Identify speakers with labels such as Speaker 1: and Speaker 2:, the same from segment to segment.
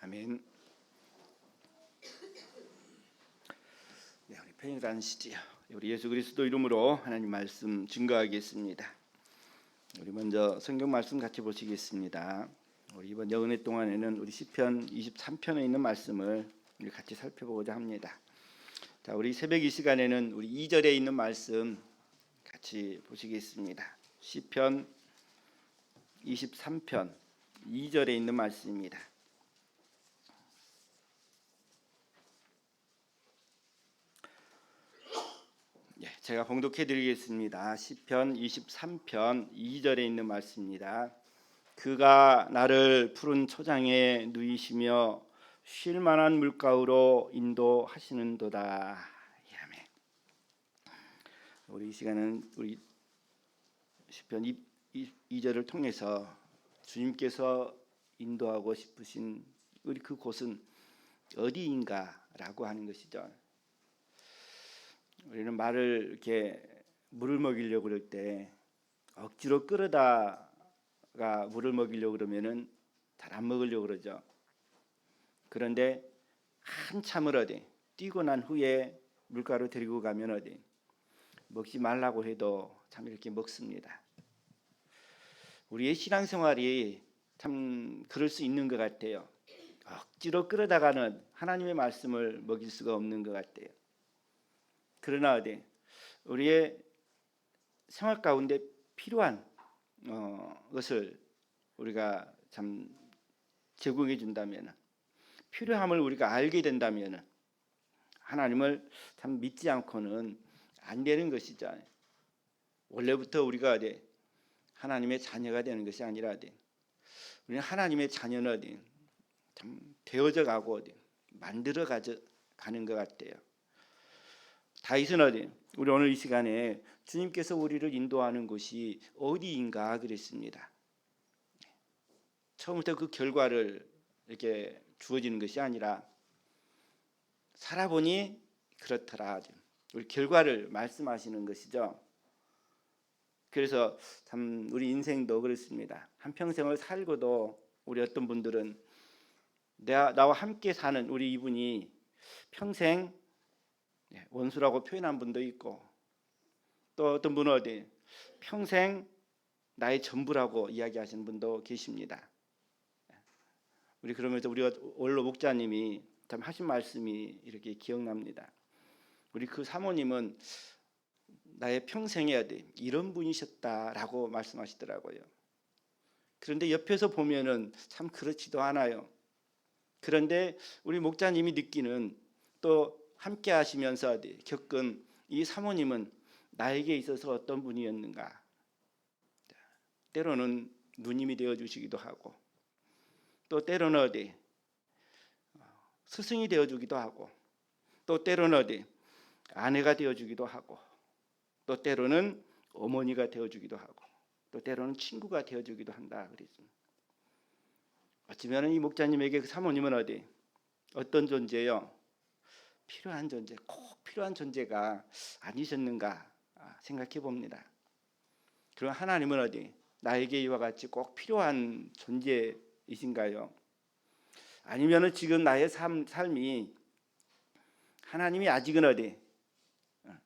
Speaker 1: 아멘. 네, 우리 편히들 앉으시지요. 우리 예수 그리스도 이름으로 하나님 말씀 증거하겠습니다. 우리 먼저 성경 말씀 같이 보시겠습니다. 우리 이번 여은혜 동안에는 우리 시편 23편에 있는 말씀을 우리 같이 살펴보고자 합니다. 자, 우리 새벽 이 시간에는 우리 2절에 있는 말씀 같이 보시겠습니다. 시편 23편 2절에 있는 말씀입니다. 제가 봉독해 드리겠습니다. 시편 23편 2절에 있는 말씀입니다. 그가 나를 푸른 초장에 누이시며 쉴 만한 물가로 인도하시는도다. 아멘. 우리 이 시간은 우리 시편 2절을 통해서 주님께서 인도하고 싶으신 우리 그 곳은 어디인가라고 하는 것이죠. 우리는 말을 이렇게 물을 먹이려고 그럴 때 억지로 끌어다가 물을 먹이려고 그러면은 잘 안 먹으려고 그러죠. 그런데 한참을 어디 뛰고 난 후에 물가로 데리고 가면 어디 먹지 말라고 해도 참 이렇게 먹습니다. 우리의 신앙생활이 참 그럴 수 있는 것 같아요. 억지로 끌어다가는 하나님의 말씀을 먹일 수가 없는 것 같아요. 그러나 어디 우리의 생활 가운데 필요한 것을 우리가 참 제공해 준다면, 필요함을 우리가 알게 된다면 하나님을 참 믿지 않고는 안 되는 것이죠. 원래부터 우리가 어디 하나님의 자녀가 되는 것이 아니라 어디 우리는 하나님의 자녀는 어디 참 되어져 가고 어디 만들어 가는 것 같아요. 다윗은 어디 우리 오늘 이 시간에 주님께서 우리를 인도하는 곳이 어디인가 그랬습니다. 처음부터 그 결과를 이렇게 주어지는 것이 아니라 살아보니 그렇더라. 우리 결과를 말씀하시는 것이죠. 그래서 참 우리 인생도 그렇습니다. 한 평생을 살고도 우리 어떤 분들은 나와 함께 사는 우리 이분이 평생 원수라고 표현한 분도 있고, 또 어떤 분은 어디 평생 나의 전부라고 이야기하시는 분도 계십니다. 우리 그러면서 우리가 원로 목자님이 참 하신 말씀이 이렇게 기억납니다. 우리 그 사모님은 나의 평생에 어디 이런 분이셨다라고 말씀하시더라고요. 그런데 옆에서 보면은 참 그렇지도 않아요. 그런데 우리 목자님이 느끼는 또 함께 하시면서 겪은 이 사모님은 나에게 있어서 어떤 분이었는가. 때로는 누님이 되어주시기도 하고, 또 때로는 어디 스승이 되어주기도 하고, 또 때로는 어디 아내가 되어주기도 하고, 또 때로는 어머니가 되어주기도 하고, 또 때로는 친구가 되어주기도 한다 그랬습니다. 어쩌면 이 목자님에게 그 사모님은 어디 어떤 존재요? 필요한 존재, 꼭 필요한 존재가 아니셨는가 생각해 봅니다. 그럼 하나님은 어디 나에게 이와 같이 꼭 필요한 존재이신가요? 아니면은 지금 나의 삶이 하나님이 아직은 어디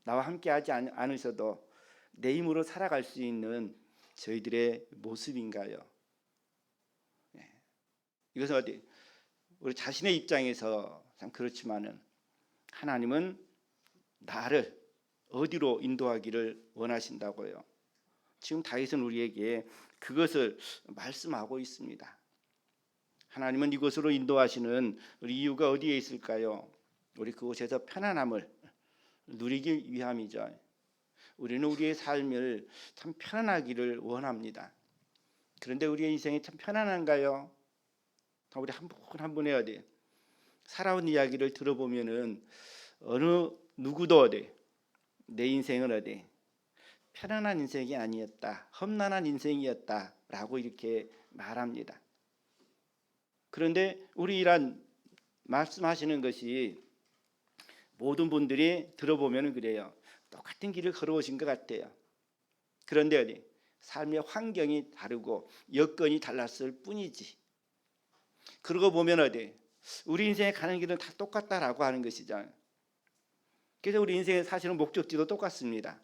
Speaker 1: 나와 함께 하지 않으셔도 내 힘으로 살아갈 수 있는 저희들의 모습인가요? 이것은 어디 우리 자신의 입장에서 참 그렇지만은 하나님은 나를 어디로 인도하기를 원하신다고요. 지금 다윗은 우리에게 그것을 말씀하고 있습니다. 하나님은 이곳으로 인도하시는 우리 이유가 어디에 있을까요? 우리 그곳에서 편안함을 누리기 위함이죠. 우리는 우리의 삶을 참 편안하기를 원합니다. 그런데 우리의 인생이 참 편안한가요? 우리 한 분 한 분의 어디 살아온 이야기를 들어보면은 어느 누구도 어디 내 인생은 어디 편안한 인생이 아니었다, 험난한 인생이었다라고 이렇게 말합니다. 그런데 우리 이란 말씀하시는 것이 모든 분들이 들어보면 그래요. 똑같은 길을 걸어오신 것 같아요. 그런데 어디 삶의 환경이 다르고 여건이 달랐을 뿐이지. 그러고 보면 어디 우리 인생에 가는 길은 다 똑같다라고 하는 것이죠. 그래서 우리 인생의 사실은 목적지도 똑같습니다.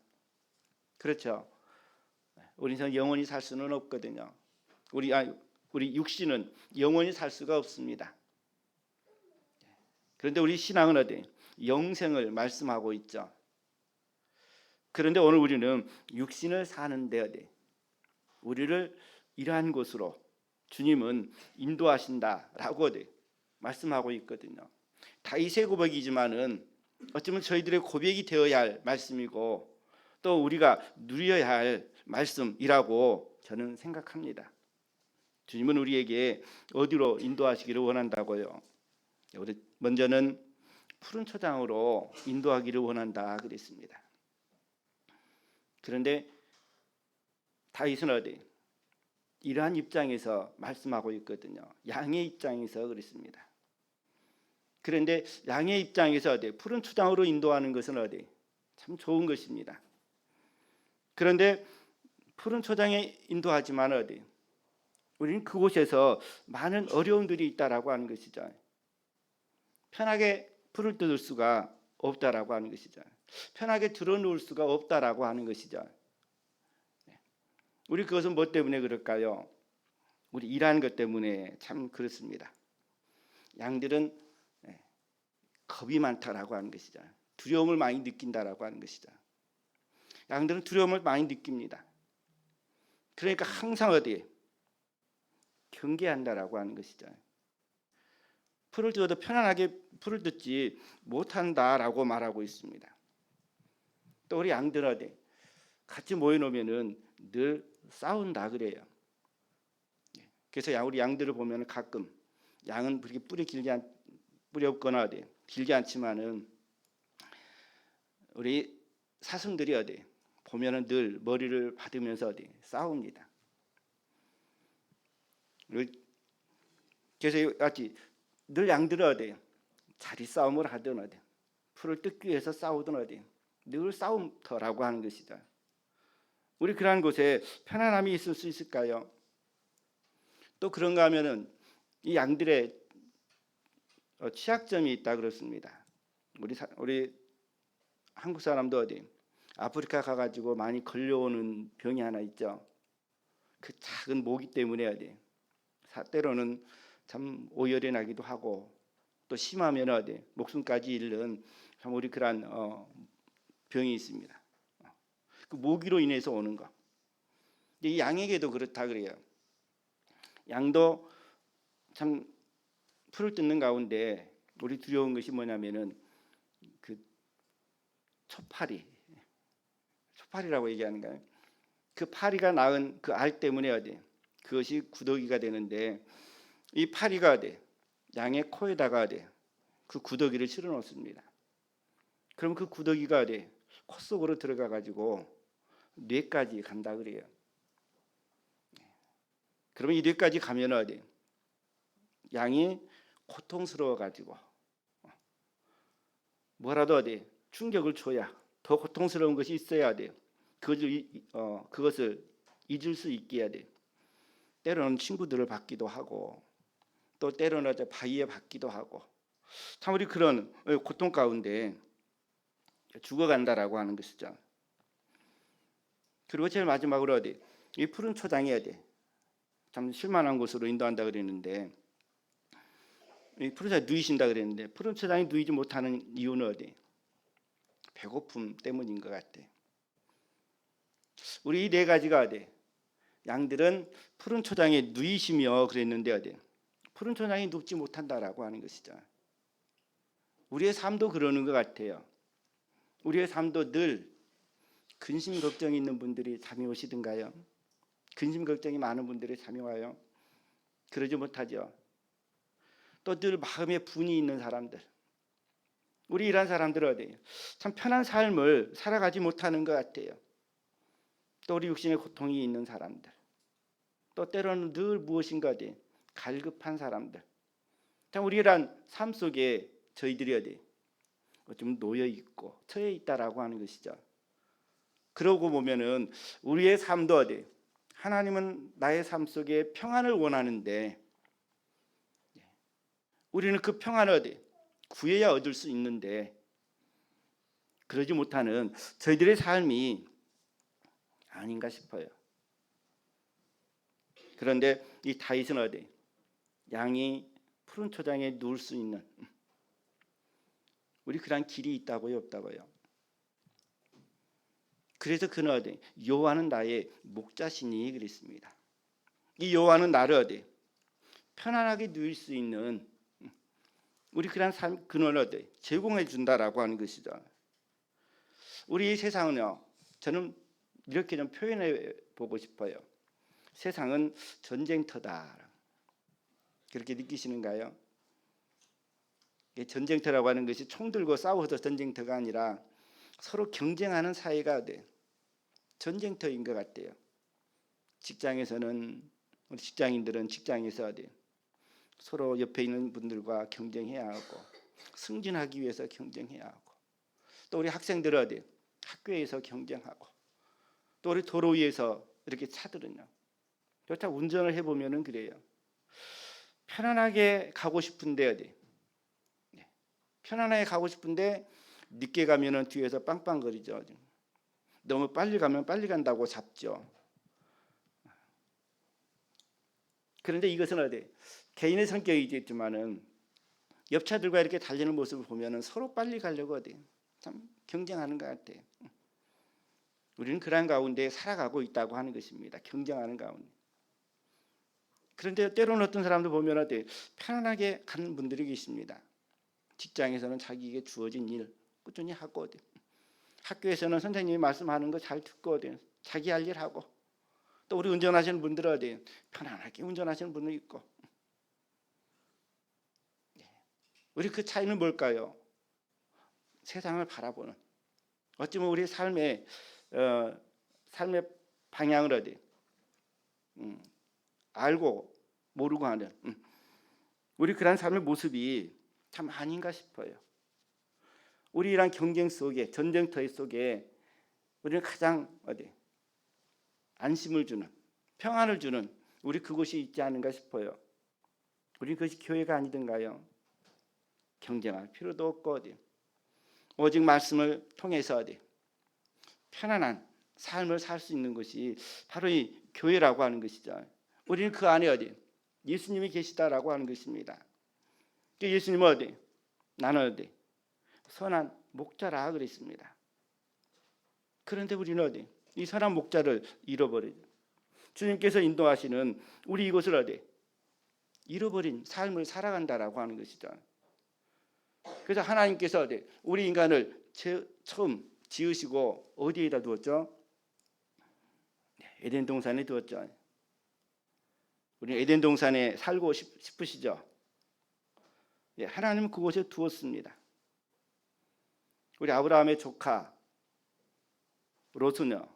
Speaker 1: 그렇죠. 우리 인생 영원히 살 수는 없거든요. 우리 육신은 영원히 살 수가 없습니다. 그런데 우리 신앙은 어디? 영생을 말씀하고 있죠. 그런데 오늘 우리는 육신을 사는데 어디? 우리를 이러한 곳으로 주님은 인도하신다라고 어디? 말씀하고 있거든요. 다윗의 고백이지만은 어쩌면 저희들의 고백이 되어야 할 말씀이고 또 우리가 누려야 할 말씀이라고 저는 생각합니다. 주님은 우리에게 어디로 인도하시기를 원한다고요? 먼저는 푸른 초장으로 인도하기를 원한다 그랬습니다. 그런데 다윗은 어디? 이러한 입장에서 말씀하고 있거든요. 양의 입장에서 그랬습니다. 그런데 양의 입장에서 어디? 푸른 초장으로 인도하는 것은 어디? 참 좋은 것입니다. 그런데 푸른 초장에 인도하지만 어디? 우리는 그곳에서 많은 어려움들이 있다라고 하는 것이죠. 편하게 풀을 뜯을 수가 없다라고 하는 것이죠. 편하게 들어놓을 수가 없다라고 하는 것이죠. 우리 그것은 뭐 때문에 그럴까요? 우리 일하는 것 때문에 참 그렇습니다. 양들은 겁이 많다라고 하는 것이죠. 두려움을 많이 느낀다라고 하는 것이죠. 양들은 두려움을 많이 느낍니다. 그러니까 항상 어디에 경계한다라고 하는 것이죠. 풀을 뜯어도 편안하게 풀을 뜯지 못한다라고 말하고 있습니다. 또 우리 양들은 어디 같이 모여놓으면은 늘 싸운다 그래요. 그래서 우리 양들을 보면 가끔 양은 그렇게 뿌리 없거나 어디 길지 않지만은 우리 사슴들이 어디 보면은 늘 머리를 받으면서 어디 싸웁니다. 그래서 같이 늘 양들은 어디 자리 싸움을 하든 어디 풀을 뜯기 위해서 싸우든 어디 늘 싸움터라고 하는 것이다. 우리 그러한 곳에 편안함이 있을 수 있을까요? 또 그런가 하면은 이 양들의 취약점이 있다 그렇습니다. 우리 한국 사람도 어디 아프리카 가가지고 많이 걸려오는 병이 하나 있죠. 그 작은 모기 때문에 어디 때로는 참 오열이 나기도 하고 또 심하면 어디 목숨까지 잃는 참 우리 그러한 병이 있습니다. 그 모기로 인해서 오는 거. 이 양에게도 그렇다 그래요. 양도 참 풀을 뜯는 가운데 우리 두려운 것이 뭐냐면은 그 초파리라고 얘기하는가요? 그 파리가 낳은 그 알 때문에 어디 그것이 구더기가 되는데 이 파리가 어디 양의 코에다가 어디 그 구더기를 실어 놓습니다. 그럼 그 구더기가 어디 코 속으로 들어가 가지고 뇌까지 간다 그래요. 그러면 이 뇌까지 가면 어디 양이 고통스러워 가지고 뭐라도 어디 충격을 줘야 더 고통스러운 것이 있어야 돼요. 그것을 잊을 수 있게 해야 돼요. 때로는 친구들을 받기도 하고 또 때로는 바위에 받기도 하고 참 우리 그런 고통 가운데 죽어간다라고 하는 것이죠. 그리고 제일 마지막으로 어디 이 푸른 초장이 어디 참 실만한 곳으로 인도한다 그랬는데 이 푸른 초장이 누이신다 그랬는데 푸른 초장이 누이지 못하는 이유는 어디 배고픔 때문인 것 같아. 우리 이 네 가지가 어디 양들은 푸른 초장에 누이시며 그랬는데 어디 푸른 초장에 눕지 못한다라고 하는 것이죠. 우리의 삶도 그러는 것 같아요. 우리의 삶도 늘 근심 걱정이 있는 분들이 잠이 오시던가요? 근심 걱정이 많은 분들이 잠이 와요? 그러지 못하죠. 또 늘 마음에 분이 있는 사람들, 우리 이런 사람들은 어디예요? 참 편한 삶을 살아가지 못하는 것 같아요. 또 우리 육신의 고통이 있는 사람들, 또 때로는 늘 무엇인가 어디 갈급한 사람들. 참 우리란 삶 속에 저희들이 어디 좀 놓여 있고 처해 있다라고 하는 것이죠. 그러고 보면은 우리의 삶도 어디 하나님은 나의 삶 속에 평안을 원하는데 우리는 그 평안을 어디 구해야 얻을 수 있는데 그러지 못하는 저희들의 삶이 아닌가 싶어요. 그런데 이 다윗은 어디 양이 푸른 초장에 누울 수 있는 우리 그런 길이 있다고요, 없다고요? 그래서 그는 어디 여호와는 나의 목자시니 그랬습니다. 이 여호와는 나를 어디 편안하게 누울 수 있는 우리 그런 삶 근원을 어디 제공해 준다라고 하는 것이죠. 우리 세상은요, 저는 이렇게 좀 표현해 보고 싶어요. 세상은 전쟁터다. 그렇게 느끼시는가요? 전쟁터라고 하는 것이 총 들고 싸워서 전쟁터가 아니라 서로 경쟁하는 사회가 전쟁터인 것 같아요. 직장에서는 우리 직장인들은 직장에서 서로 옆에 있는 분들과 경쟁해야 하고 승진하기 위해서 경쟁해야 하고 또 우리 학생들은 학교에서 경쟁하고 또 우리 도로 위에서 이렇게 차들은요. 여타 운전을 해보면은 그래요. 편안하게 가고 싶은데 편안하게 가고 싶은데 늦게 가면은 뒤에서 빵빵거리죠. 너무 빨리 가면 빨리 간다고 잡죠. 그런데 이것은 개인의 성격이겠지만은 옆차들과 이렇게 달리는 모습을 보면은 서로 빨리 가려고 참 경쟁하는 것 같아요. 우리는 그런 가운데 살아가고 있다고 하는 것입니다. 경쟁하는 가운데. 그런데 때로는 어떤 사람들 보면 편안하게 가는 분들이 계십니다. 직장에서는 자기에게 주어진 일 꾸준히 하고 학교에서는 선생님이 말씀하는 거 잘 듣고 자기 할 일 하고 또 우리 운전하시는 분들은 편안하게 운전하시는 분도 있고 우리 그 차이는 뭘까요? 세상을 바라보는 어쩌면 우리 삶의 방향을 알고 모르고 하는 우리 그런 삶의 모습이 참 아닌가 싶어요. 우리 이런 경쟁 속에 전쟁터 속에 우리는 가장 안심을 주는 평안을 주는 우리 그곳이 있지 않은가 싶어요. 우리 그것이 교회가 아니던가요? 경쟁할 필요도 없고 오직 말씀을 통해서 편안한 삶을 살 수 있는 것이 바로 이 교회라고 하는 것이죠. 우리는 그 안에 예수님이 계시다라고 하는 것입니다. 예수님은 나는 선한 목자라 그랬습니다. 그런데 우리는 이 선한 목자를 잃어버리죠. 주님께서 인도하시는 우리 이곳을 잃어버린 삶을 살아간다라고 하는 것이죠. 그래서 하나님께서 우리 인간을 처음 지으시고 어디에다 두었죠? 에덴 동산에 두었죠. 우리 에덴 동산에 살고 싶으시죠? 하나님은 그곳에 두었습니다. 우리 아브라함의 조카 롯은요.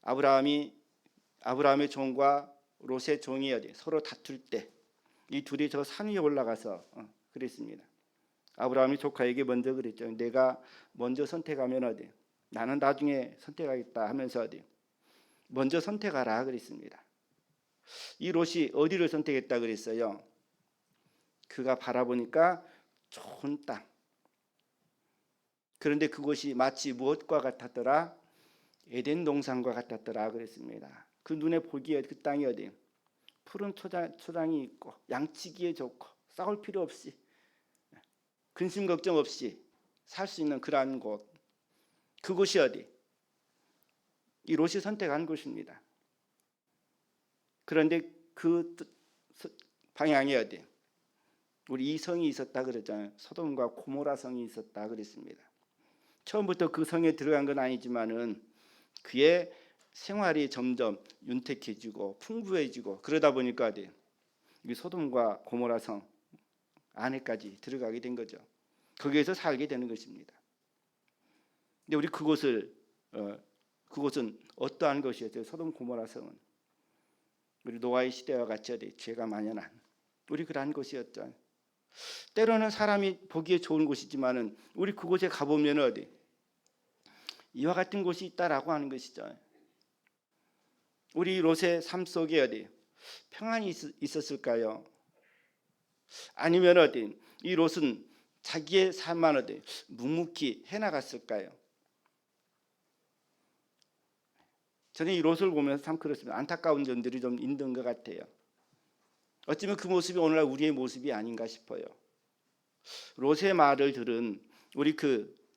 Speaker 1: 아브라함의 종과 롯의 종이 서로 다툴 때 이 둘이 저 산 위에 올라가서 그랬습니다. 아브라함이 조카에게 먼저 그랬죠. 내가 먼저 선택하면 나는 나중에 선택하겠다 하면서 먼저 선택하라 그랬습니다. 이 롯이 어디를 선택했다 그랬어요? 그가 바라보니까 좋은 땅. 그런데 그곳이 마치 무엇과 같았더라? 에덴 동산과 같았더라 그랬습니다. 그 눈에 보기에 그 땅이 푸른 초장이 있고 양치기에 좋고 싸울 필요 없이 근심 걱정 없이 살 수 있는 그러한 곳. 그곳이 이 롯이 선택한 곳입니다. 그런데 그 방향에 우리 이 성이 있었다 그랬잖아요. 소돔과 고모라 성이 있었다 그랬습니다. 처음부터 그 성에 들어간 건 아니지만은 그의 생활이 점점 윤택해지고 풍부해지고 그러다 보니까 이 소돔과 고모라 성 안에까지 들어가게 된 거죠. 거기에서 살게 되는 것입니다. 근데 우리 그곳은 어떠한 것이었죠? 소돔 고모라 성은 우리 노아의 시대와 같이 죄가 만연한 우리 그러한 곳이었죠. 때로는 사람이 보기에 좋은 곳이지만은 우리 그곳에 가보면 이와 같은 곳이 있다라고 하는 것이죠. 우리 롯의 삶 속에 평안이 있었을까요? 아니면 어디 이 롯은 자기의 삶만 어디 묵묵히 해나갔을까요? 저는 이 롯을 보면서 참 그렇습니다. 안타까운 점들이 좀 있는 것 같아요. 어쩌면 그 모습이 오늘날 우리의 모습이 아닌가 싶어요. 롯의 말을 들은 우리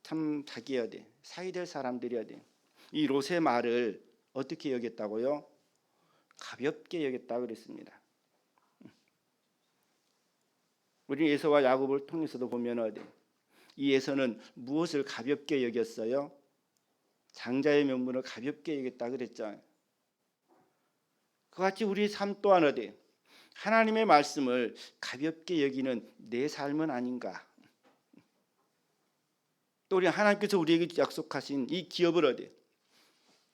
Speaker 1: 참 자기야 돼 사이 될 사람들이야 돼. 이 롯의 말을 어떻게 여겼다고요? 가볍게 여겼다 그랬습니다. 우리 에서와 야곱을 통해서도 보면 어디 이 에서는 무엇을 가볍게 여겼어요? 장자의 명분을 가볍게 여겼다 그랬죠. 그같이 우리 삶 또한 어디 하나님의 말씀을 가볍게 여기는 내 삶은 아닌가? 또 우리 하나님께서 우리에게 약속하신 이 기업을 어디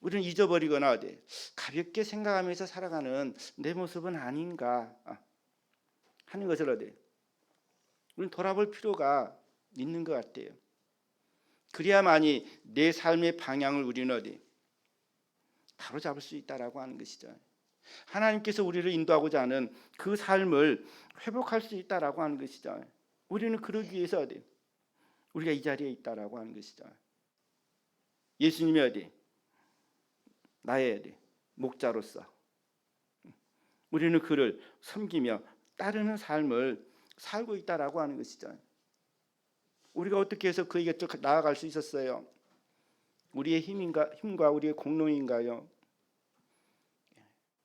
Speaker 1: 우리는 잊어버리거나 어디 가볍게 생각하면서 살아가는 내 모습은 아닌가 하는 것을 어디 우리는 돌아볼 필요가 있는 것 같아요. 그래야만이 내 삶의 방향을 우리는 어디 바로 잡을 수 있다라고 하는 것이죠. 하나님께서 우리를 인도하고자 하는 그 삶을 회복할 수 있다라고 하는 것이죠. 우리는 그러기 위해서 어디 우리가 이 자리에 있다라고 하는 것이죠. 예수님이 어디 나의 어디 목자로서 우리는 그를 섬기며 따르는 삶을 살고 있다라고 하는 것이죠. 우리가 어떻게 해서 그에게 또 나아갈 수 있었어요? 우리의 힘과 우리의 공로인가요?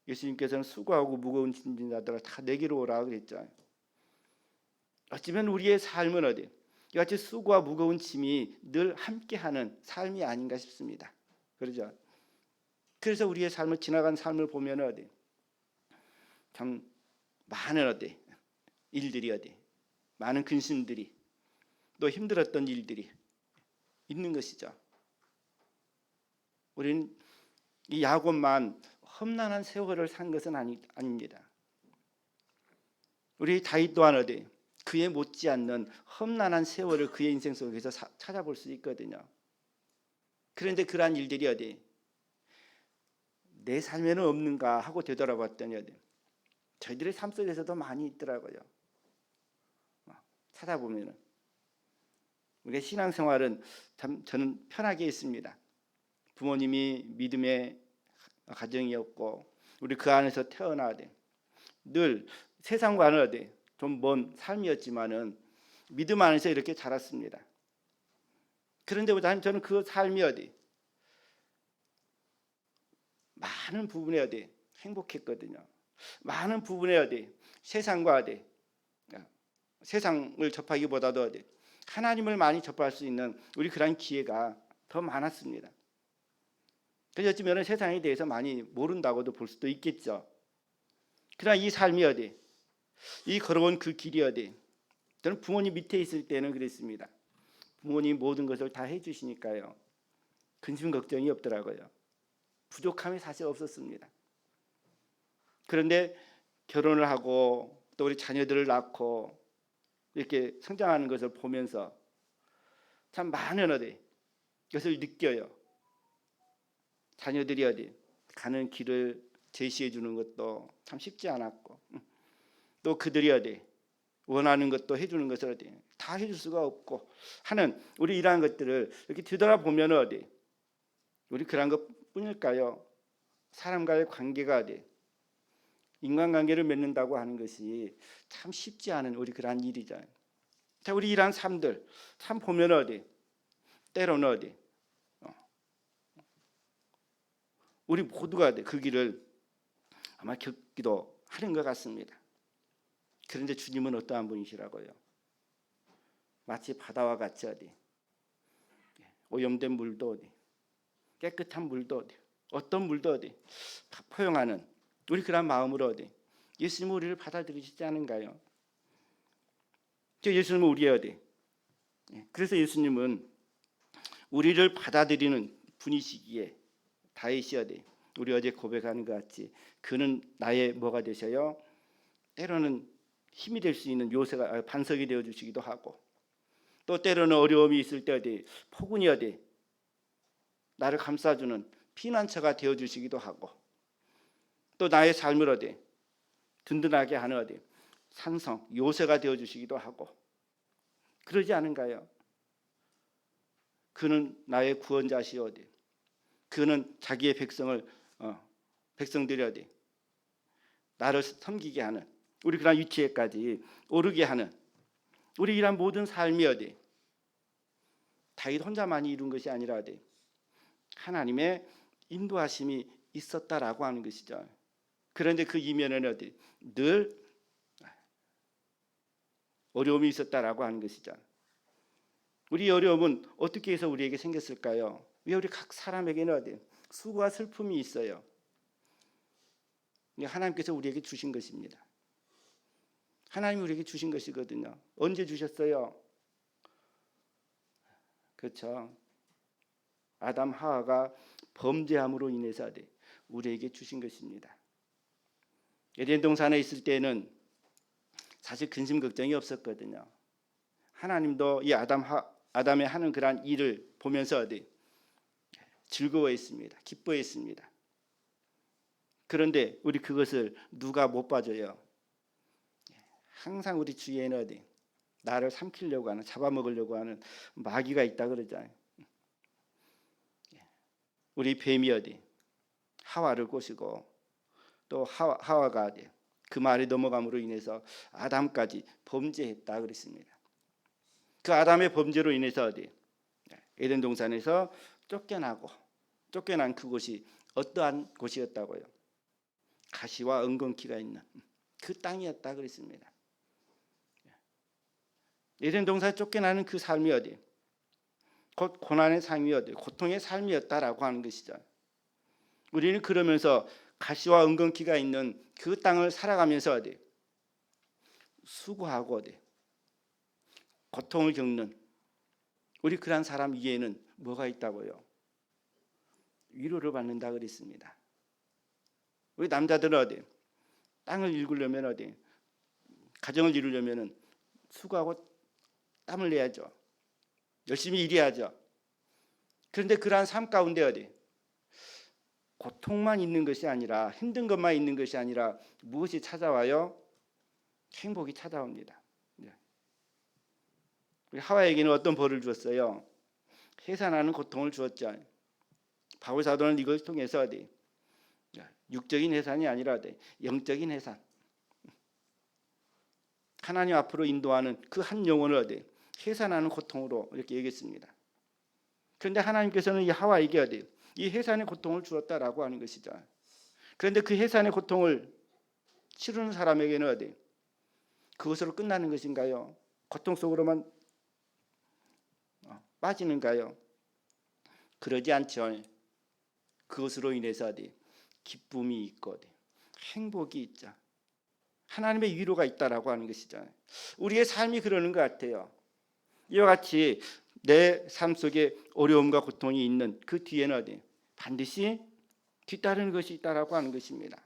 Speaker 1: 예수님께서는 수고하고 무거운 짐진 자들아 다 내게로 오라 그랬죠. 어쩌면 우리의 삶은 어디 이같이 수고와 무거운 짐이 늘 함께하는 삶이 아닌가 싶습니다. 그러죠. 그래서 우리의 삶을 지나간 삶을 보면 어디 참 많은 어디 일들이 어디 많은 근심들이 또 힘들었던 일들이 있는 것이죠. 우리는 이 야곱만 험난한 세월을 산 것은 아닙니다. 우리 다윗 또한 어디 그에 못지않는 험난한 세월을 그의 인생 속에서 찾아볼 수 있거든요. 그런데 그러한 일들이 어디 내 삶에는 없는가 하고 되돌아봤더니 어디 저희들의 삶 속에서도 많이 있더라고요. 찾아보면은 우리의 신앙생활은 참 저는 편하게 있습니다. 부모님이 믿음의 가정이었고 우리 그 안에서 태어나되 늘 세상과는 어디 좀 먼 삶이었지만은 믿음 안에서 이렇게 자랐습니다. 그런데 저는 그 삶이 어디 많은 부분에 어디 행복했거든요. 많은 부분에 어디 세상과 어디 세상을 접하기보다도 어디 하나님을 많이 접할 수 있는 우리 그런 기회가 더 많았습니다. 그래서 어쩌면 세상에 대해서 많이 모른다고도 볼 수도 있겠죠. 그러나 이 삶이 어디 이 걸어온 그 길이 어디 저는 부모님 밑에 있을 때는 그랬습니다. 부모님 모든 것을 다 해주시니까요. 근심 걱정이 없더라고요. 부족함이 사실 없었습니다. 그런데 결혼을 하고 또 우리 자녀들을 낳고 이렇게 성장하는 것을 보면서 참 많은 어디 것을 느껴요. 자녀들이 어디 가는 길을 제시해 주는 것도 참 쉽지 않았고 또 그들이 어디 원하는 것도 해주는 것을 어디 다 해줄 수가 없고 하는 우리 이러한 것들을 이렇게 뒤돌아보면 어디 우리 그런 것뿐일까요? 사람과의 관계가 어디 인간관계를 맺는다고 하는 것이 참 쉽지 않은 우리 그러한 일이죠. 자, 우리 이러한 삶들 참 보면 어디 때로는 어디 우리 모두가 그 길을 아마 겪기도 하는 것 같습니다. 그런데 주님은 어떠한 분이시라고요? 마치 바다와 같이 어디 오염된 물도 어디 깨끗한 물도 어디 어떤 물도 어디 다 포용하는 우리 그런 마음으로 어디 예수님은 우리를 받아들이시지 않은가요? 예수님은 우리의 어디 그래서 예수님은 우리를 받아들이는 분이시기에 다윗이 어디 우리 어제 고백하는 것 같이 그는 나의 뭐가 되셔요? 때로는 힘이 될 수 있는 요새가 반석이 되어 주시기도 하고 또 때로는 어려움이 있을 때 어디 폭군이 어디 나를 감싸주는 피난처가 되어 주시기도 하고 또 나의 삶을 어디 든든하게 하는 어디 산성, 요새가 되어 주시기도 하고 그러지 않은가요? 그는 나의 구원자시오되 그는 자기의 백성들이 어디 나를 섬기게 하는 우리 그런 위치에까지 오르게 하는 우리 이런 모든 삶이 어디 다윗 혼자만이 이룬 것이 아니라 어디 하나님의 인도하심이 있었다라고 하는 것이죠. 그런데 그 이면에는 어디 늘 어려움이 있었다라고 하는 것이죠. 우리 어려움은 어떻게 해서 우리에게 생겼을까요? 왜 우리 각 사람에게는 어디 수고와 슬픔이 있어요. 하나님께서 우리에게 주신 것입니다. 하나님이 우리에게 주신 것이거든요. 언제 주셨어요? 그렇죠. 아담 하와가 범죄함으로 인해서 어디 우리에게 주신 것입니다. 에덴 동산에 있을 때는 사실 근심 걱정이 없었거든요. 하나님도 이 아담의 하는 그러한 일을 보면서 어디 즐거워했습니다. 기뻐했습니다. 그런데 우리 그것을 누가 못 봐줘요? 항상 우리 주위에는 어디 나를 삼키려고 하는 잡아먹으려고 하는 마귀가 있다 그러잖아요. 우리 뱀이 어디 하와를 꼬시고 또 하와가 어디 그 말이 넘어감으로 인해서 아담까지 범죄했다 그랬습니다. 그 아담의 범죄로 인해서 어디 에덴 동산에서 쫓겨난 그곳이 어떠한 곳이었다고요? 가시와 엉겅퀴가 있는 그 땅이었다 그랬습니다. 에덴 동산에 쫓겨나는 그 삶이 어디 곧 고난의 삶이 어디 고통의 삶이었다라고 하는 것이죠. 우리는 그러면서 가시와 엉겅퀴가 있는 그 땅을 살아가면서 어디 수고하고 어디 고통을 겪는 우리 그런 사람 위에는 뭐가 있다고요? 위로를 받는다 그랬습니다. 우리 남자들은 어디 땅을 일구려면 어디 가정을 이루려면 수고하고 땀을 내야죠. 열심히 일해야죠. 그런데 그러한 삶 가운데 어디 고통만 있는 것이 아니라 힘든 것만 있는 것이 아니라 무엇이 찾아와요? 행복이 찾아옵니다. 우리 하와에게는 어떤 벌을 주었어요? 해산하는 고통을 주었죠. 바울 사도는 이걸 통해서 어디 육적인 해산이 아니라 어디 영적인 해산, 하나님 앞으로 인도하는 그 한 영혼을 어디 해산하는 고통으로 이렇게 얘기했습니다. 그런데 하나님께서는 이 하와에게 어디 이 해산의 고통을 주었다라고 하는 것이죠. 그런데 그 해산의 고통을 치르는 사람에게는 어디 그것으로 끝나는 것인가요? 고통 속으로만 빠지는가요? 그러지 않죠. 그것으로 인해서 어디 기쁨이 있고 어디 행복이 있죠. 하나님의 위로가 있다라고 하는 것이죠. 우리의 삶이 그러는 것 같아요. 이와 같이 내 삶 속에 어려움과 고통이 있는 그 뒤에는 어디 반드시 뒤따르는 것이 있다라고 하는 것입니다.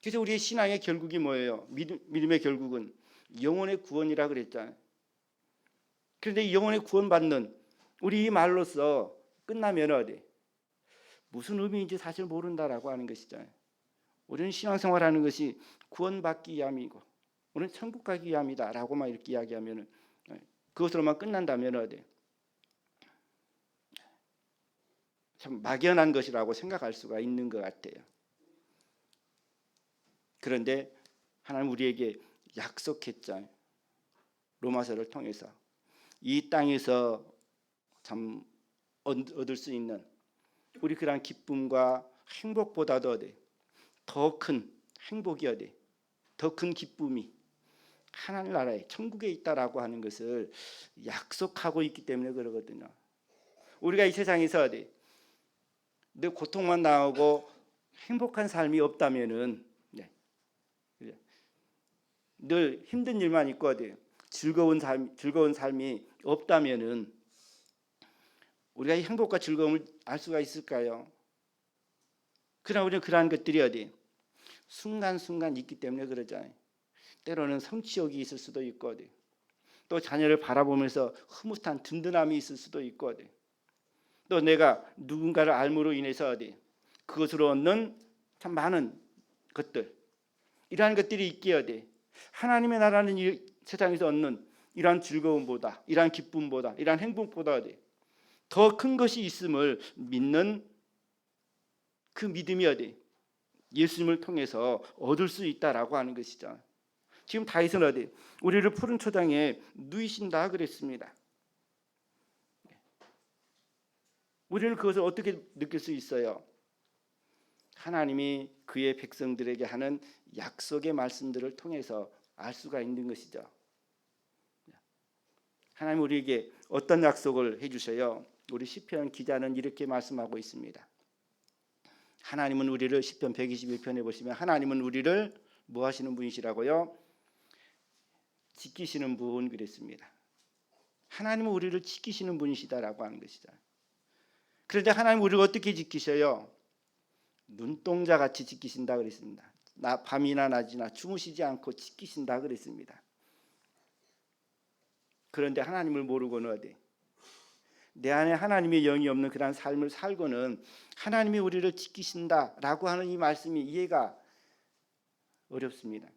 Speaker 1: 그래서 우리의 신앙의 결국이 뭐예요? 믿음의 결국은 영혼의 구원이라 그랬잖아요. 그런데 이 영혼의 구원받는 우리 이 말로서 끝나면 어디 무슨 의미인지 사실 모른다라고 하는 것이잖아요. 우리는 신앙생활하는 것이 구원받기 위함이고 우리는 천국 가기 위함이다라고만 이렇게 이야기하면은 그것으로만 끝난다면 어디 참 막연한 것이라고 생각할 수가 있는 것 같아요. 그런데 하나님 우리에게 약속했잖아요. 로마서를 통해서 이 땅에서 참 얻을 수 있는 우리 그런 기쁨과 행복보다도 어디 더 큰 행복이 어디 더 큰 기쁨이 하나님 나라에 천국에 있다라고 하는 것을 약속하고 있기 때문에 그러거든요. 우리가 이 세상에서 어디 늘 고통만 나오고 행복한 삶이 없다면은 늘 힘든 일만 있고 어디 즐거운 삶이 없다면은 우리가 이 행복과 즐거움을 알 수가 있을까요? 그러나 우리는 그러한 것들이 어디 순간순간 있기 때문에 그러잖아요. 때로는 성취욕이 있을 수도 있고 어디 또 자녀를 바라보면서 흐뭇한 든든함이 있을 수도 있고 어디 또 내가 누군가를 알므로 인해서 어디 그것으로 얻는 참 많은 것들 이러한 것들이 있기에 어디 하나님의 나라는 이 세상에서 얻는 이러한 즐거움보다, 이러한 기쁨보다, 이러한 행복보다 더 큰 것이 있음을 믿는 그 믿음이 예수님을 통해서 얻을 수 있다라고 하는 것이죠. 지금 다윗은 우리를 푸른 초장에 누이신다 그랬습니다. 우리는 그것을 어떻게 느낄 수 있어요? 하나님이 그의 백성들에게 하는 약속의 말씀들을 통해서 알 수가 있는 것이죠. 하나님 우리에게 어떤 약속을 해주셔요? 우리 시편 기자는 이렇게 말씀하고 있습니다. 하나님은 우리를 시편 121편에 보시면 하나님은 우리를 뭐 하시는 분이시라고요? 지키시는 분 그랬습니다. 하나님은 우리를 지키시는 분이시다라고 하는 것이죠. 그런데 하나님 우리를 어떻게 지키셔요? 눈동자같이 지키신다 그랬습니다. 밤이나 낮이나 주무시지 않고 지키신다 그랬습니다. 그런데 하나님을 모르고는 내 안에 하나님의 영이 없는 그런 삶을 살고는 하나님이 우리를 지키신다라고 하는 이 말씀이 이해가 어렵습니다.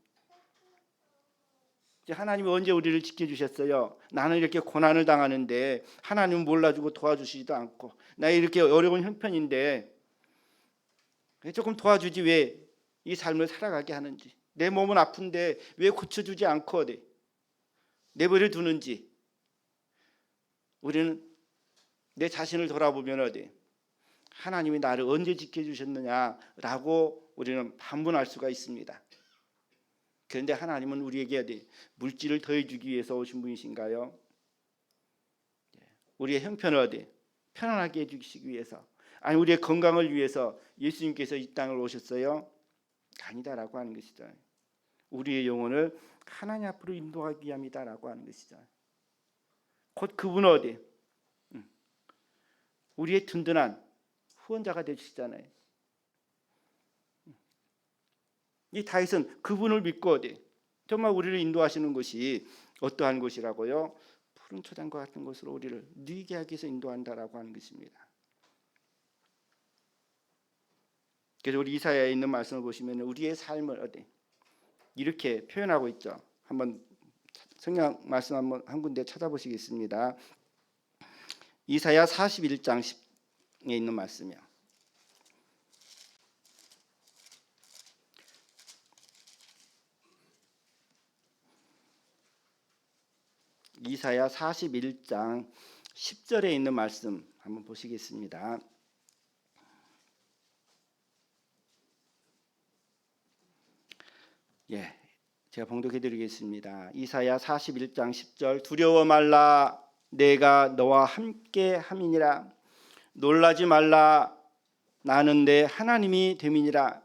Speaker 1: 하나님이 언제 우리를 지켜주셨어요? 나는 이렇게 고난을 당하는데 하나님은 몰라주고 도와주시지도 않고 나 이렇게 어려운 형편인데 조금 도와주지 왜 이 삶을 살아가게 하는지, 내 몸은 아픈데 왜 고쳐주지 않고 내버려 두는지, 우리는 내 자신을 돌아보면 하나님이 나를 언제 지켜주셨느냐라고 우리는 반문할 수가 있습니다. 그런데 하나님은 우리에게 물질을 더해주기 위해서 오신 분이신가요? 우리의 형편을 편안하게 해주시기 위해서, 아니 우리의 건강을 위해서 예수님께서 이 땅을 오셨어요? 아니다라고 하는 것이죠. 우리의 영혼을 하나님 앞으로 인도하기 위함이다라고 하는 것이죠. 곧 그분은 우리의 든든한 후원자가 되시잖아요. 이 다윗은 그분을 믿고 정말 우리를 인도하시는 것이 어떠한 것이라고요? 푸른 초장과 같은 것으로 우리를 누이게 하기 위해서 인도한다라고 하는 것입니다. 그래서 우리 이사야에 있는 말씀을 보시면 우리의 삶을 이렇게 표현하고 있죠. 한번 성경 말씀 한 군데 찾아보시겠습니다. 이사야 41장 10에 있는 말씀이요. 이사야 41장 10절에 있는 말씀 한번 보시겠습니다. 제가 봉독해 드리겠습니다. 이사야 41장 10절 두려워 말라 내가 너와 함께 함이니라 놀라지 말라 나는 내 하나님이 됨이니라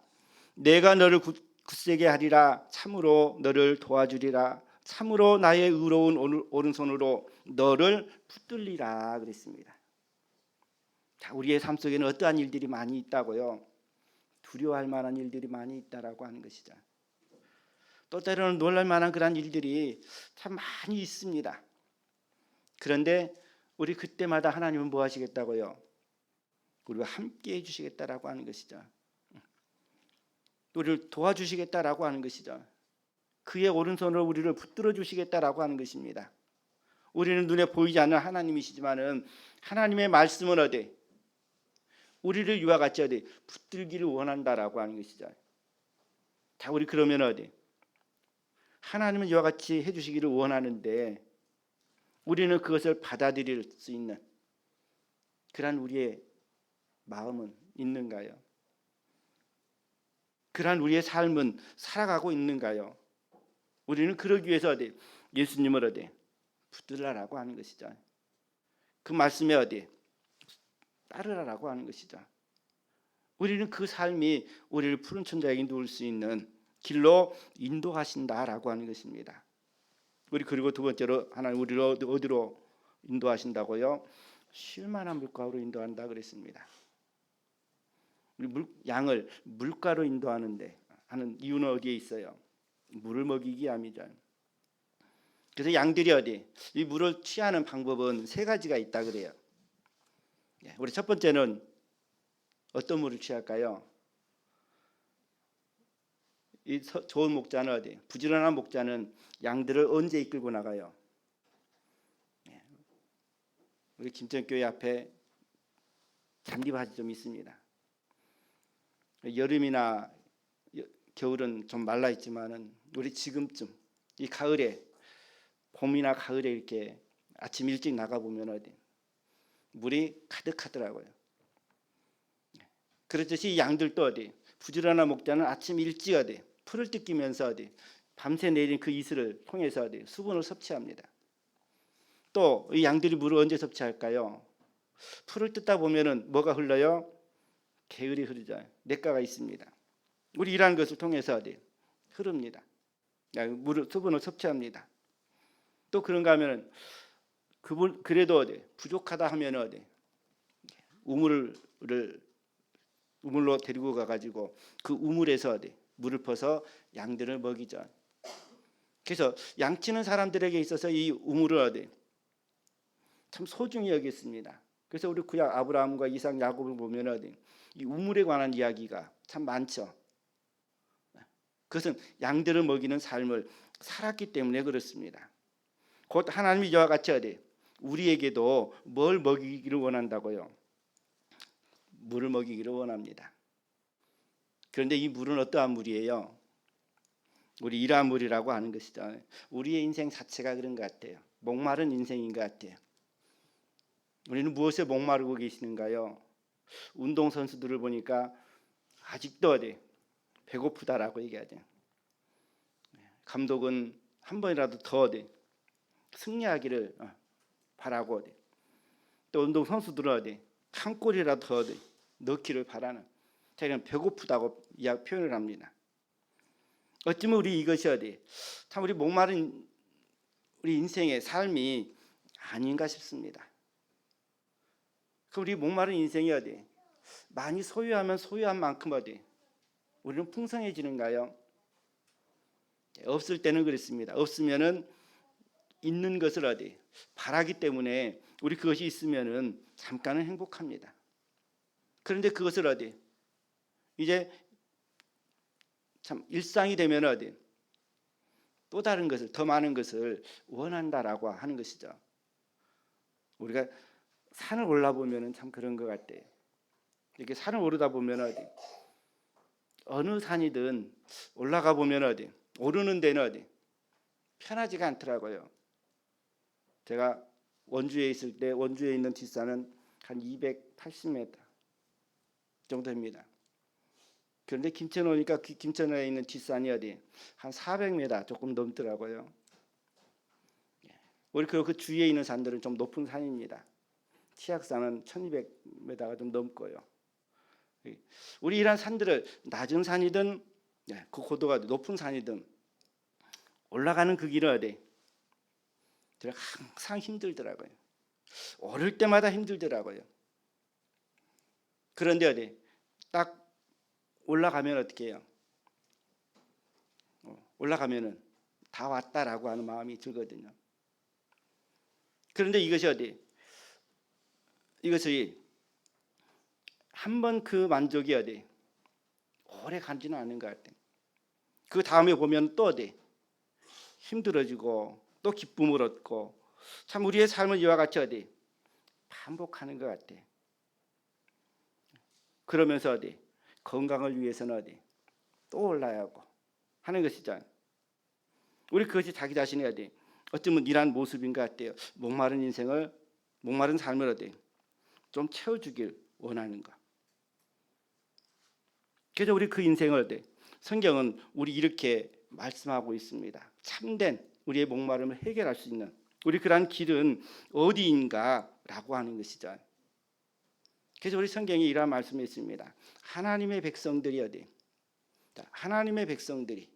Speaker 1: 내가 너를 굳세게 하리라 참으로 너를 도와주리라 참으로 나의 의로운 오른손으로 너를 붙들리라 그랬습니다. 자, 우리의 삶 속에는 어떠한 일들이 많이 있다고요? 두려워할 만한 일들이 많이 있다라고 하는 것이죠. 또 때로는 놀랄 만한 그런 일들이 참 많이 있습니다. 그런데 우리 그때마다 하나님은 뭐 하시겠다고요? 우리와 함께 해주시겠다라고 하는 것이죠. 우리를 도와주시겠다라고 하는 것이죠. 그의 오른손으로 우리를 붙들어 주시겠다라고 하는 것입니다. 우리는 눈에 보이지 않는 하나님이시지만은 하나님의 말씀은 우리를 이와 같이 붙들기를 원한다라고 하는 것이죠. 자, 우리 그러면 하나님은 이와 같이 해주시기를 원하는데 우리는 그것을 받아들일 수 있는 그러한 우리의 마음은 있는가요? 그러한 우리의 삶은 살아가고 있는가요? 우리는 그러기 위해서 예수님을 붙들라라고 하는 것이죠. 그 말씀에 따르라라고 하는 것이죠. 우리는 그 삶이 우리를 푸른 천장에 누울 수 있는 길로 인도하신다라고 하는 것입니다. 우리 그리고 두 번째로 하나님 우리를 어디로 인도하신다고요? 쉴만한 물가로 인도한다 그랬습니다. 우리 양을 물가로 인도하는데 하는 이유는 어디에 있어요? 물을 먹이기 위함이죠. 그래서 양들이 이 물을 취하는 방법은 세 가지가 있다 그래요. 우리 첫 번째는 어떤 물을 취할까요? 좋은 목자는 어디? 부지런한 목자는 양들을 언제 이끌고 나가요? 우리 김천교회 앞에 잔디밭이 좀 있습니다. 여름이나 겨울은 좀 말라 있지만은 우리 지금쯤 이 가을에, 봄이나 가을에 이렇게 아침 일찍 나가 보면 어디 물이 가득하더라고요. 그렇듯이 이 양들도 어디 부지런한 목자는 아침 일찍 어디 풀을 뜯기면서 어디 밤새 내린 그 이슬을 통해서 어디 수분을 섭취합니다. 또 이 양들이 물을 언제 섭취할까요? 풀을 뜯다 보면은 뭐가 흘러요? 개울이 흐르죠. 냇가가 있습니다. 우리 일하는 것을 통해서 어디 흐릅니다. 물을 수분을 섭취합니다. 또 그런가 하면은 그래도 어디 부족하다 하면 어디 우물로 데리고 가가지고 그 우물에서 어디 물을 퍼서 양들을 먹이죠. 그래서 양치는 사람들에게 있어서 이 우물을 어디 참 소중히 여겼습니다. 그래서 우리 구약 아브라함과 이삭, 야곱을 보면 어디 이 우물에 관한 이야기가 참 많죠. 그것은 양들을 먹이는 삶을 살았기 때문에 그렇습니다. 곧 하나님이 이와 같이 어디 우리에게도 뭘 먹이기를 원한다고요? 물을 먹이기를 원합니다. 그런데 이 물은 어떠한 물이에요? 우리 일한 물이라고 하는 것이죠. 우리의 인생 자체가 그런 것 같아요. 목마른 인생인 것 같아요. 우리는 무엇에 목마르고 계시는가요? 운동선수들을 보니까 아직도 어디 배고프다라고 얘기하죠. 감독은 한 번이라도 더 어디 승리하기를 바라고 어디 또 운동선수들은 어디 한 골이라도 더 어디 넣기를 바라는 자기는 배고프다고 표현을 합니다. 어쩌면 우리 이것이 어디 참 우리 목마른 우리 인생의 삶이 아닌가 싶습니다. 그 우리 목마른 인생이 어디 많이 소유하면 소유한 만큼 어디 우리는 풍성해지는가요? 없을 때는 그렇습니다. 없으면은 있는 것을 어디 바라기 때문에 우리 그것이 있으면은 잠깐은 행복합니다. 그런데 그것을 어디 이제 참 일상이 되면 어디 또 다른 것을 더 많은 것을 원한다라고 하는 것이죠. 우리가 산을 올라 보면은 참 그런 것 같아요. 이렇게 산을 오르다 보면 어디 어느 산이든 올라가 보면 어디 오르는 데는 어디 편하지가 않더라고요. 제가 원주에 있을 때 원주에 있는 뒷산은 한 280m 정도 됩니다. 그런데 김천 오니까 김천에 있는 뒷산이 어디 한 400m 조금 넘더라고요. 우리 그 주위에 있는 산들은 좀 높은 산입니다. 치악산은 1200m가 좀 넘고요. 우리 이런 산들을 낮은 산이든 그 고도가 높은 산이든 올라가는 그 길은 어디 항상 힘들더라고요. 오를 때마다 힘들더라고요. 그런데 어디 딱 올라가면 어떻게 해요? 올라가면은 다 왔다라고 하는 마음이 들거든요. 그런데 이것이 어디 이것이 한번 그 만족이 어디 오래 가지는 않은 것 같아요. 그 다음에 보면 또 어디 힘들어지고 또 기쁨을 얻고 참 우리의 삶은 이와 같이 어디 반복하는 것 같아요. 그러면서 어디 건강을 위해서는 어디 또 올라야 하고 하는 것이죠. 우리 그것이 자기 자신이 어디 어쩌면 이러한 모습인 것 같아요. 목마른 삶을 어디 좀 채워주길 원하는 것. 그래서 우리 그 인생을 어디 성경은 우리 이렇게 말씀하고 있습니다. 참된 우리의 목마름을 해결할 수 있는 우리 그러한 길은 어디인가라고 하는 것이죠. 그래서 우리 성경에 이러한 말씀이 있습니다. 하나님의 백성들이 어디 하나님의 백성들이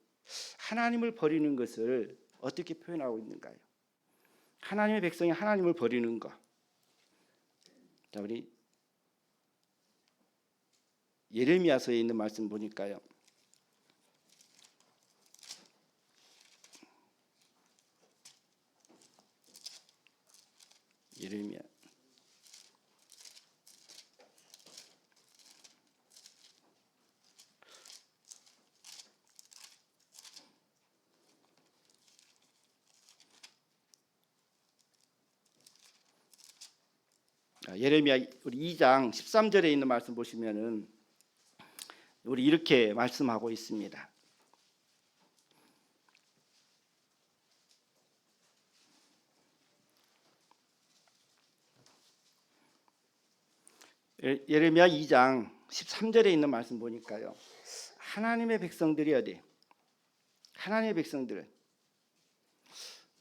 Speaker 1: 하나님을 버리는 것을 어떻게 표현하고 있는가요? 하나님의 백성이 하나님을 버리는 것. 자, 우리 예레미야서에 있는 말씀 보니까요. 예레미야 예레미야 우리 2장 13절에 있는 말씀 보시면은 우리 이렇게 말씀하고 있습니다. 예레미야 2장 13절에 있는 말씀 보니까요. 하나님의 백성들이 어디? 하나님의 백성들은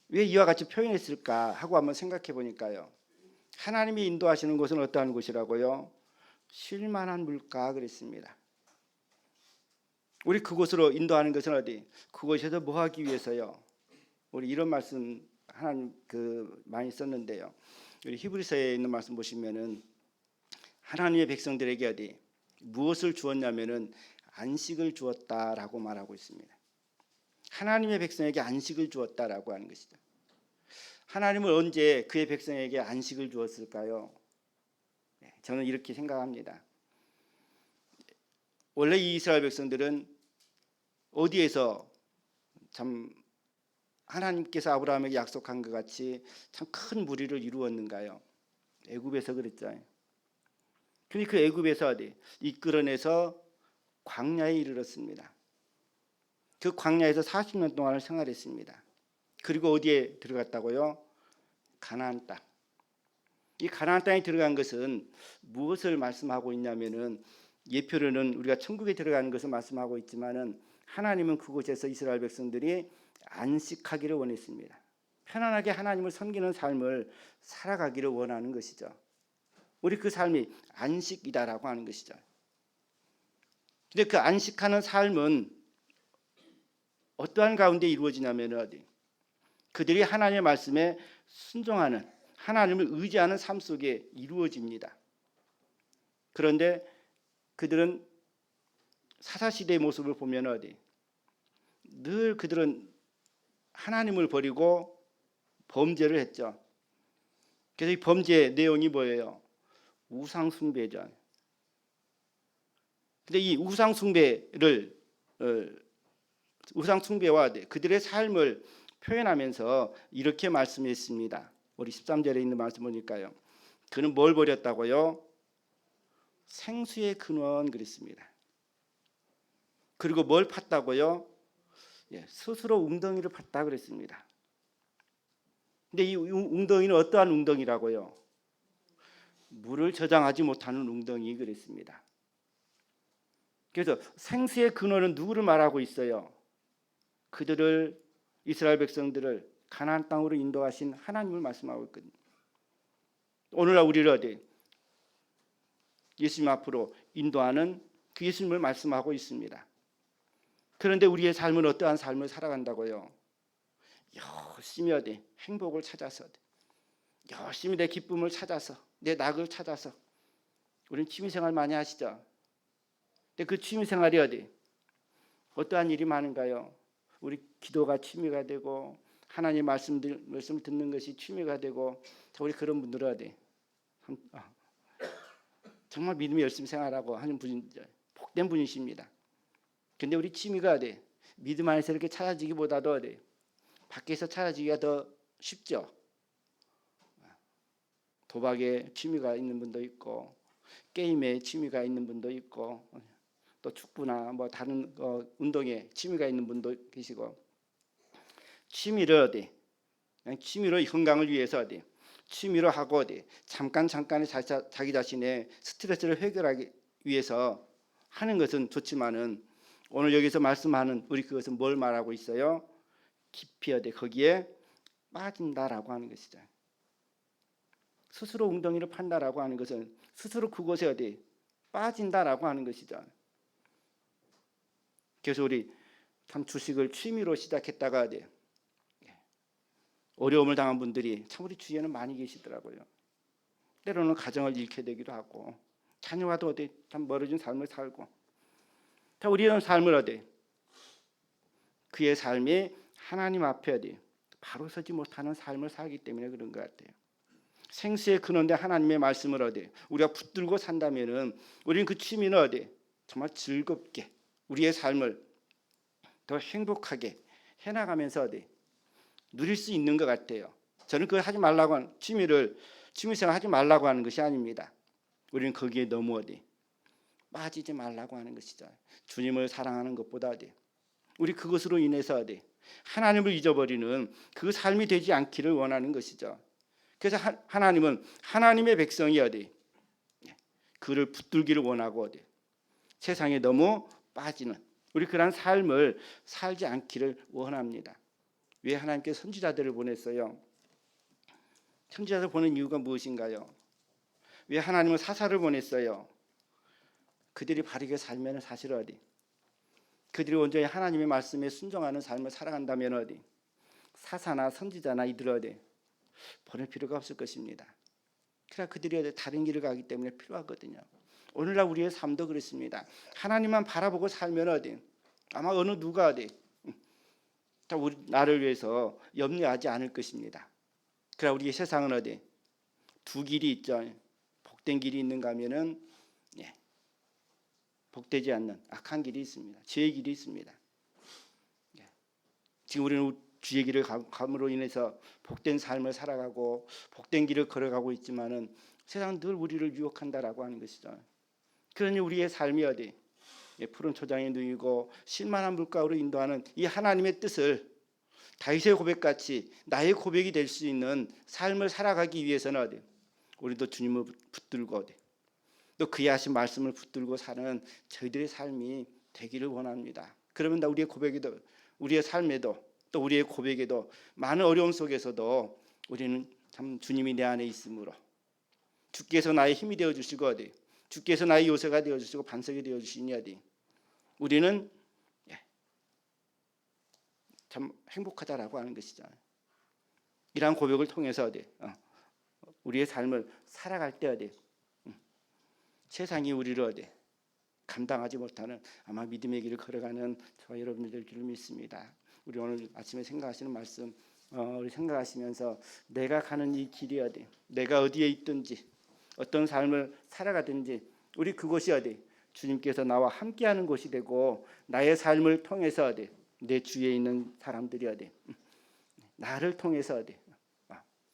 Speaker 1: 왜 이와 같이 표현했을까 하고 한번 생각해 보니까요. 하나님이 인도하시는 곳은 어떠한 곳이라고요? 쉴만한 물가 그랬습니다. 우리 그곳으로 인도하는 것은 어디? 그곳에서 뭐 하기 위해서요? 우리 이런 말씀 하나님 많이 썼는데요. 우리 히브리서에 있는 말씀 보시면은 하나님의 백성들에게 어디 무엇을 주었냐면은 안식을 주었다라고 말하고 있습니다. 하나님의 백성에게 안식을 주었다라고 하는 것이죠. 하나님은 언제 그의 백성에게 안식을 주었을까요? 저는 이렇게 생각합니다. 원래 이 이스라엘 백성들은 어디에서 참 하나님께서 아브라함에게 약속한 것 같이 참 큰 무리를 이루었는가요? 애굽에서 그랬죠. 근데 그 애굽에서 어디 이끌어내서 광야에 이르렀습니다. 그 광야에서 40년 동안을 생활했습니다. 그리고 어디에 들어갔다고요? 가나안 땅. 이 가나안 땅에 들어간 것은 무엇을 말씀하고 있냐면은 예표로는 우리가 천국에 들어가는 것을 말씀하고 있지만은 하나님은 그곳에서 이스라엘 백성들이 안식하기를 원했습니다. 편안하게 하나님을 섬기는 삶을 살아가기를 원하는 것이죠. 우리 그 삶이 안식이다라고 하는 것이죠. 근데 그 안식하는 삶은 어떠한 가운데 이루어지냐면 어디? 그들이 하나님의 말씀에 순종하는 하나님을 의지하는 삶 속에 이루어집니다. 그런데 그들은 사사시대의 모습을 보면 어디? 늘 그들은 하나님을 버리고 범죄를 했죠. 그래서 이 범죄의 내용이 뭐예요? 우상 숭배죠. 근데 이 우상 숭배와 그들의 삶을 표현하면서 이렇게 말씀했습니다. 우리 13절에 있는 말씀 보니까요. 그는 뭘 버렸다고요? 생수의 근원 그랬습니다. 그리고 뭘 팠다고요? 스스로 웅덩이를 팠다 그랬습니다. 근데 이 웅덩이는 어떠한 웅덩이라고요? 물을 저장하지 못하는 웅덩이 그랬습니다. 그래서 생수의 근원은 누구를 말하고 있어요? 그들을 이스라엘 백성들을 가나안 땅으로 인도하신 하나님을 말씀하고 있거든요. 오늘날 우리를 어디 예수님 앞으로 인도하는 그 예수님을 말씀하고 있습니다. 그런데 우리의 삶은 어떠한 삶을 살아간다고요? 열심히 어디 행복을 찾아서 열심히 내 기쁨을 찾아서 내 낙을 찾아서 우리는 취미생활 많이 하시죠. 근데 그 취미생활이 어디 어떠한 일이 많은가요? 우리 기도가 취미가 되고 하나님 말씀을 듣는 것이 취미가 되고 우리 그런 분들은 어디 정말 믿음이 열심히 생활하고 하는 분이 복된 분이십니다. 근데 우리 취미가 어디 믿음 안에서 이렇게 찾아지기보다도 어디 밖에서 찾아지기가 더 쉽죠. 도박에 취미가 있는 분도 있고 게임에 취미가 있는 분도 있고 또 축구나 뭐 다른 운동에 취미가 있는 분도 계시고 취미를 어디 그냥 취미로 건강을 위해서 어디 취미로 하고 어디 잠깐의 자기 자신의 스트레스를 해결하기 위해서 하는 것은 좋지만은 오늘 여기서 말씀하는 우리 그것은 뭘 말하고 있어요? 깊이 어디 거기에 빠진다라고 하는 것이죠. 스스로 웅덩이를 판다라고 하는 것은 스스로 그곳에 어디 빠진다라고 하는 것이죠. 그래서 우리 참 주식을 취미로 시작했다가 어디 어려움을 당한 분들이 참 우리 주위에는 많이 계시더라고요. 때로는 가정을 잃게 되기도 하고 자녀와도 어디 참 멀어진 삶을 살고 자 우리는 삶을 어디 그의 삶이 하나님 앞에 어디 바로 서지 못하는 삶을 살기 때문에 그런 것 같아요. 생수의 근원대 하나님의 말씀을 어디 우리가 붙들고 산다면은 우리는 그 취미는 어디 정말 즐겁게 우리의 삶을 더 행복하게 해나가면서 어디 누릴 수 있는 것 같아요. 저는 그걸 하지 말라고 한 취미를 취미생활 하지 말라고 하는 것이 아닙니다. 우리는 거기에 너무 빠지지 말라고 하는 것이죠. 주님을 사랑하는 것보다 우리 그것으로 인해서 하나님을 잊어버리는 그 삶이 되지 않기를 원하는 것이죠. 그래서 하나님은 하나님의 백성이 그를 붙들기를 원하고 세상에 너무 빠지는 우리 그런 삶을 살지 않기를 원합니다. 왜 하나님께서 선지자들을 보냈어요? 선지자들 보낸 이유가 무엇인가요? 왜 하나님은 사사를 보냈어요? 그들이 바르게 살면 사실 그들이 온전히 하나님의 말씀에 순종하는 삶을 살아간다면 사사나 선지자나 이들 보낼 필요가 없을 것입니다. 그러나 그들이 다른 길을 가기 때문에 필요하거든요. 오늘날 우리의 삶도 그렇습니다. 하나님만 바라보고 살면 아마 어느 누가 우리 나를 위해서 염려하지 않을 것입니다. 그러나 우리의 세상은 두 길이 있죠. 복된 길이 있는가 하면은 복되지 않는 악한 길이 있습니다. 죄의 길이 있습니다. 지금 우리는 주의 길을 감으로 인해서 복된 삶을 살아가고 복된 길을 걸어가고 있지만은 세상은 늘 우리를 유혹한다라고 하는 것이죠. 그러니 우리의 삶이 푸른 초장에 누이고 신만한 물가로 인도하는 이 하나님의 뜻을 다윗의 고백같이 나의 고백이 될 수 있는 삶을 살아가기 위해서는 우리도 주님을 붙들고 또 그의 하신 말씀을 붙들고 사는 저희들의 삶이 되기를 원합니다. 그러면 우리의 고백에도 우리의 삶에도 또 우리의 고백에도 많은 어려움 속에서도 우리는 참 주님이 내 안에 있으므로 주께서 나의 힘이 되어 주시고 주께서 나의 요새가 되어 주시고 반석이 되어 주시니 우리는 참 행복하다라고 하는 것이죠. 이러한 고백을 통해서 우리의 삶을 살아갈 때 세상이 우리를 감당하지 못하는 아마 믿음의 길을 걸어가는 저와 여러분들 줄 믿습니다. 우리 오늘 아침에 생각하시는 말씀 우리 생각하시면서 내가 가는 이 길이 내가 어디에 있든지 어떤 삶을 살아가든지 우리 그곳이 주님께서 나와 함께하는 곳이 되고 나의 삶을 통해서 내 주위에 있는 사람들이 나를 통해서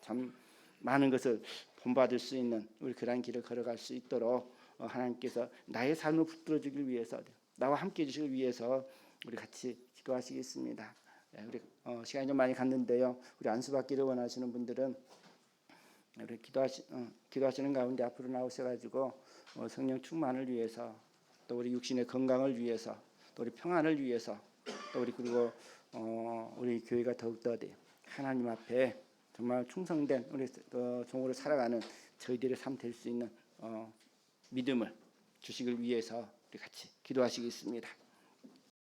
Speaker 1: 참 많은 것을 본받을 수 있는 우리 그러한 길을 걸어갈 수 있도록 하나님께서 나의 삶을 붙들어 주길 위해서 나와 함께 해 주시기 위해서 우리 같이 기도하시겠습니다. 우리 시간이 좀 많이 갔는데요. 우리 안수받기를 원하시는 분들은 우리 기도하시는 가운데 앞으로 나오셔가지고 성령 충만을 위해서 또 우리 육신의 건강을 위해서 또 우리 평안을 위해서 또 우리 그리고 우리 교회가 더욱더 하나님 앞에 정말 충성된 우리 종으로 살아가는 저희들의 삶 될 수 있는 믿음을 주시길 위해서 우리 같이 기도하시겠습니다.